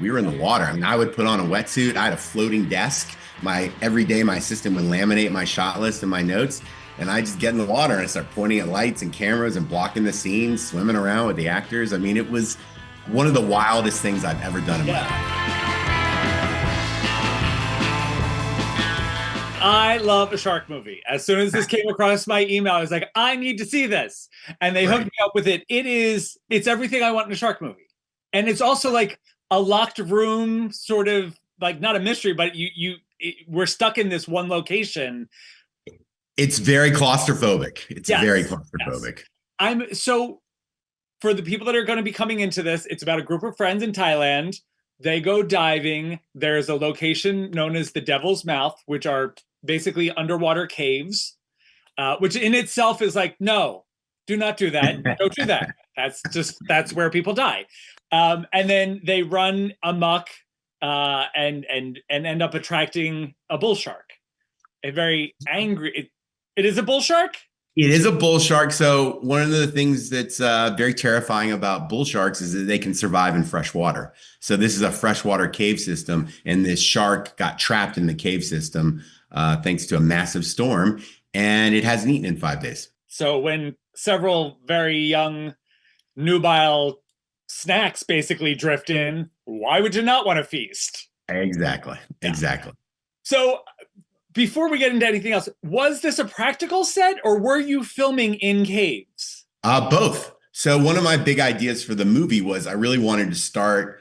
We were in the water. I mean, I would put on a wetsuit. I had a floating desk. Every day, my assistant would laminate my shot list and my notes, and I just get in the water and I start pointing at lights and cameras and blocking the scenes, swimming around with the actors. I mean, it was one of the wildest things I've ever done in my life. I love a shark movie. As soon as this came across my email, I was like, I need to see this. And they hooked me up with it. It's everything I want in a shark movie. And it's also like a locked room, sort of like not a mystery, but we're stuck in this one location. It's very claustrophobic. It's very claustrophobic. So for the people that are going to be coming into this, it's about a group of friends in Thailand. They go diving. There's a location known as the Devil's Mouth, which are basically underwater caves, which in itself is like, no, do not do that. Don't do that. That's where people die. And then they run amok and end up attracting a bull shark. A very angry. It is a bull shark? It is a bull shark. So one of the things that's very terrifying about bull sharks is that they can survive in fresh water. So this is a freshwater cave system, and this shark got trapped in the cave system thanks to a massive storm, and it hasn't eaten in 5 days. So when several very young nubile snacks basically drift in, why would you not want to feast? Exactly. So before we get into anything else, was this a practical set or were you filming in caves? Both. So one of my big ideas for the movie was I really wanted to start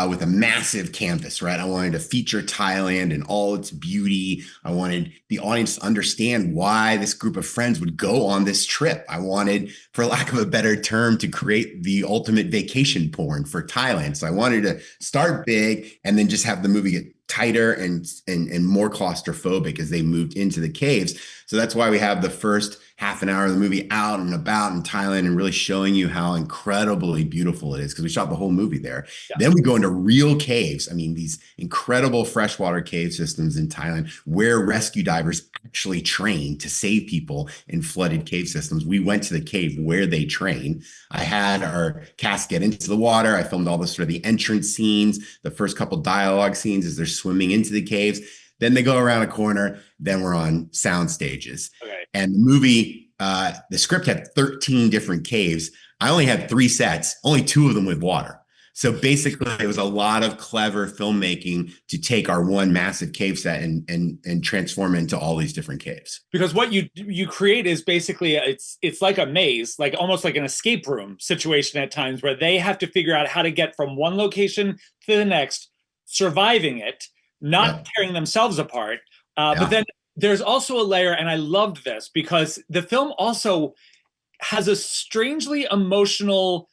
with a massive canvas, right? I wanted to feature Thailand and all its beauty. I wanted the audience to understand why this group of friends would go on this trip. I wanted, for lack of a better term, to create the ultimate vacation porn for Thailand. So I wanted to start big and then just have the movie get tighter and more claustrophobic as they moved into the caves. So that's why we have the first half an hour of the movie out and about in Thailand and really showing you how incredibly beautiful it is, because we shot the whole movie there. Yeah. Then we go into real caves. I mean, these incredible freshwater cave systems in Thailand where rescue divers actually train to save people in flooded cave systems. We went to the cave where they train. I had our cast get into the water. I filmed all the sort of the entrance scenes, the first couple dialogue scenes as they're swimming into the caves. Then they go around a corner. Then we're on sound stages. Okay. And the movie, the script had 13 different caves. I only had 3 sets, only 2 of them with water. So basically, it was a lot of clever filmmaking to take our one massive cave set and transform it into all these different caves. Because what you create is basically it's like a maze, like almost like an escape room situation at times, where they have to figure out how to get from one location to the next, surviving it, not tearing themselves apart. But then there's also a layer, and I loved this because the film also has a strangely emotional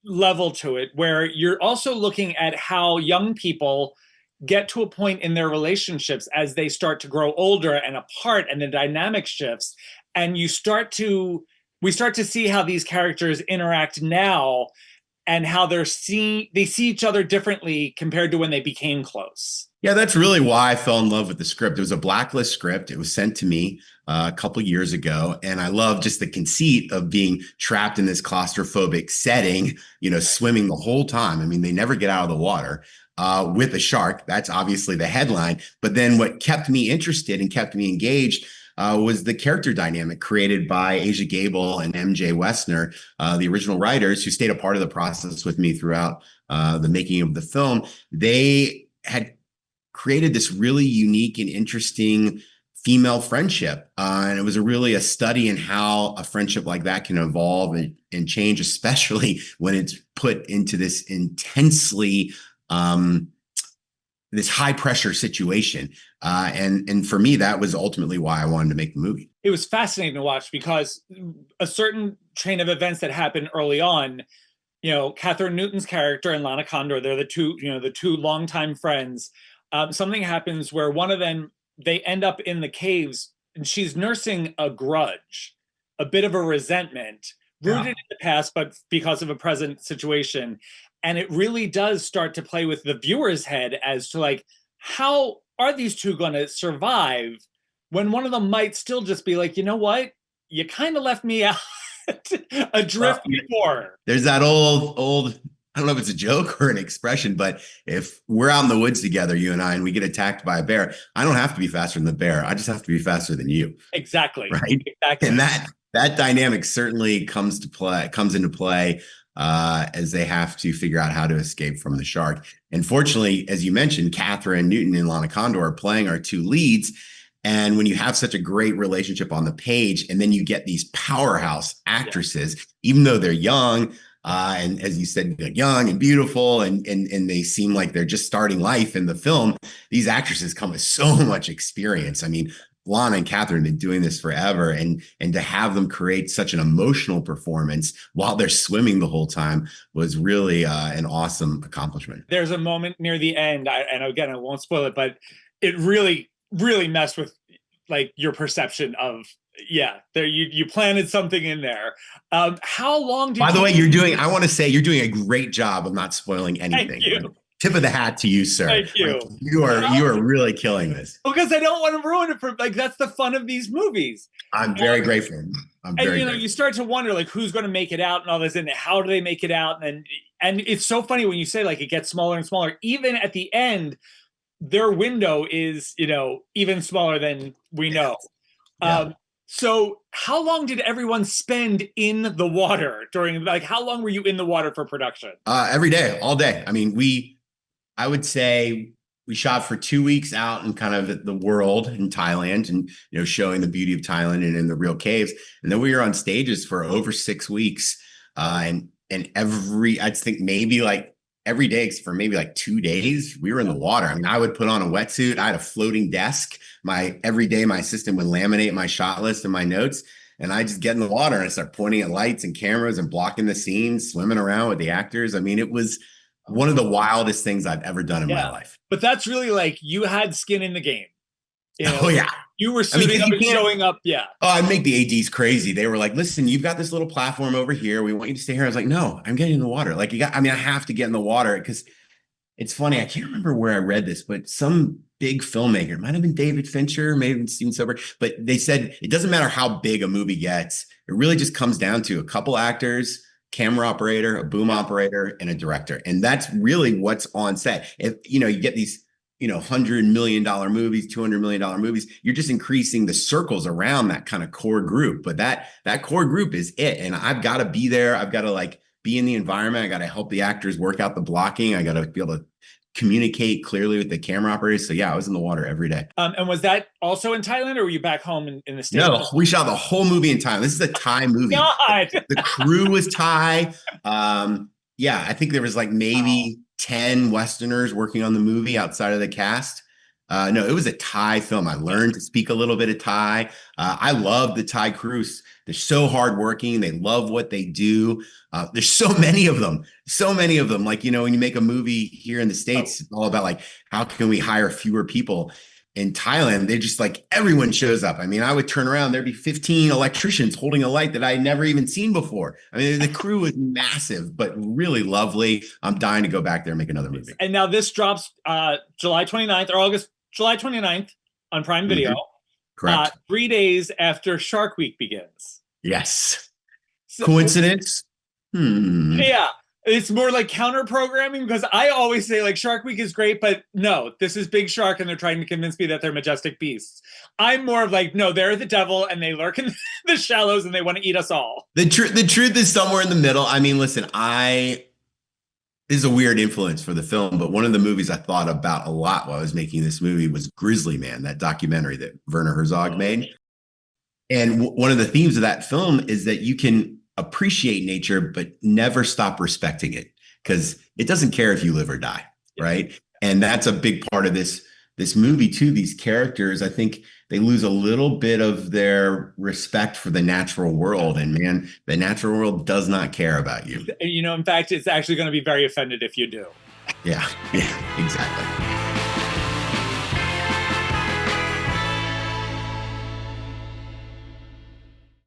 level to it, where you're also looking at how young people get to a point in their relationships as they start to grow older and apart, and the dynamic shifts, and we start to see how these characters interact now and how they see each other differently compared to when they became close. Yeah, that's really why I fell in love with the script. It was a blacklist script. It was sent to me a couple years ago. And I love just the conceit of being trapped in this claustrophobic setting, swimming the whole time. I mean, they never get out of the water with a shark. That's obviously the headline. But then what kept me interested and kept me engaged was the character dynamic created by Asia Gable and MJ Westner, the original writers who stayed a part of the process with me throughout the making of the film. They had created this really unique and interesting female friendship. And it was really a study in how a friendship like that can evolve and change, especially when it's put into this intensely, this high pressure situation. And for me, that was ultimately why I wanted to make the movie. It was fascinating to watch because a certain chain of events that happened early on, Kathryn Newton's character and Lana Condor, they're the two longtime friends. Something happens where one of them, they end up in the caves and she's nursing a grudge, a bit of a resentment, rooted in the past, but because of a present situation. And it really does start to play with the viewer's head as to like, how are these two going to survive when one of them might still just be like, you know what? You kind of left me out adrift before. There's that old I don't know if it's a joke or an expression, but if we're out in the woods together, you and I, and we get attacked by a bear, I don't have to be faster than the bear. I just have to be faster than you. Exactly. Right. Exactly. And that dynamic certainly comes into play as they have to figure out how to escape from the shark. And fortunately, as you mentioned, Kathryn Newton and Lana Condor are playing our two leads. And when you have such a great relationship on the page, and then you get these powerhouse actresses, even though they're young, and as you said, young and beautiful, and they seem like they're just starting life in the film, these actresses come with so much experience. I mean, Lana and Kathryn have been doing this forever, and to have them create such an emotional performance while they're swimming the whole time was really an awesome accomplishment. There's a moment near the end, and again, I won't spoil it, but it really, really messed with like your perception of there you planted something in there. How long did By the way, I want to say you're doing a great job of not spoiling anything. Thank you. Tip of the hat to you, sir. Thank you. Like, you are really killing this. Because I don't want to ruin it for like that's the fun of these movies. I'm very grateful. You start to wonder like who's going to make it out and all this, and how do they make it out? And it's so funny when you say like it gets smaller and smaller. Even at the end, their window is even smaller than we know. Yeah. So how long did everyone spend in the water during, like, how long were you in the water for production? Every day, all day. I mean, I would say we shot for 2 weeks out in kind of the world in Thailand, and showing the beauty of Thailand and in the real caves. And then we were on stages for over 6 weeks. And I think maybe like every day for maybe like 2 days, we were in the water. I mean, I would put on a wetsuit. I had a floating desk. Every day my assistant would laminate my shot list and my notes, and I just get in the water and I start pointing at lights and cameras and blocking the scenes, swimming around with the actors. I mean, it was one of the wildest things I've ever done in my life. But that's really like you had skin in the game. Oh yeah. You were suiting up and showing up. Yeah. Oh, I'd make the ADs crazy. They were like, listen, you've got this little platform over here. We want you to stay here. I was like, no, I'm getting in the water. Like I have to get in the water, because it's funny. I can't remember where I read this, but some big filmmaker, it might've been David Fincher, maybe Steven Spielberg, but they said it doesn't matter how big a movie gets. It really just comes down to a couple actors, camera operator, a boom operator, and a director. And that's really what's on set. If you get these $100 million movies, $200 million movies, you're just increasing the circles around that kind of core group. But that core group is it. And I've got to be there. I've got to like be in the environment. I got to help the actors work out the blocking. I got to be able to communicate clearly with the camera operators. So yeah, I was in the water every day. And was that also in Thailand, or were you back home in the States? No, we shot the whole movie in Thailand. This is a Thai movie. God. The crew was Thai. I think there was like maybe 10 Westerners working on the movie outside of the cast. No, it was a Thai film. I learned to speak a little bit of Thai. I love the Thai crews. They're so hardworking. They love what they do. There's so many of them. Like, when you make a movie here in the States, it's all about like, how can we hire fewer people? In Thailand, they just like everyone shows up. I mean, I would turn around, there'd be 15 electricians holding a light that I had never even seen before. I mean, the crew is massive, but really lovely. I'm dying to go back there and make another movie. And now this drops July 29th or July 29th on Prime Video. Correct. 3 days after Shark Week begins. Yes. Coincidence? Yeah. It's more like counter programming, because I always say like Shark Week is great, but no, this is Big Shark and they're trying to convince me that they're majestic beasts. I'm more of like, no, they're the devil and they lurk in the shallows and they want to eat us all. The truth is somewhere in the middle. I mean, listen, this is a weird influence for the film, but one of the movies I thought about a lot while I was making this movie was Grizzly Man, that documentary that Werner Herzog made. And one of the themes of that film is that you can appreciate nature, but never stop respecting it, because it doesn't care if you live or die, right? And that's a big part of this movie too. These characters, I think they lose a little bit of their respect for the natural world, and man, the natural world does not care about you. In fact, it's actually going to be very offended if you do. Yeah, exactly.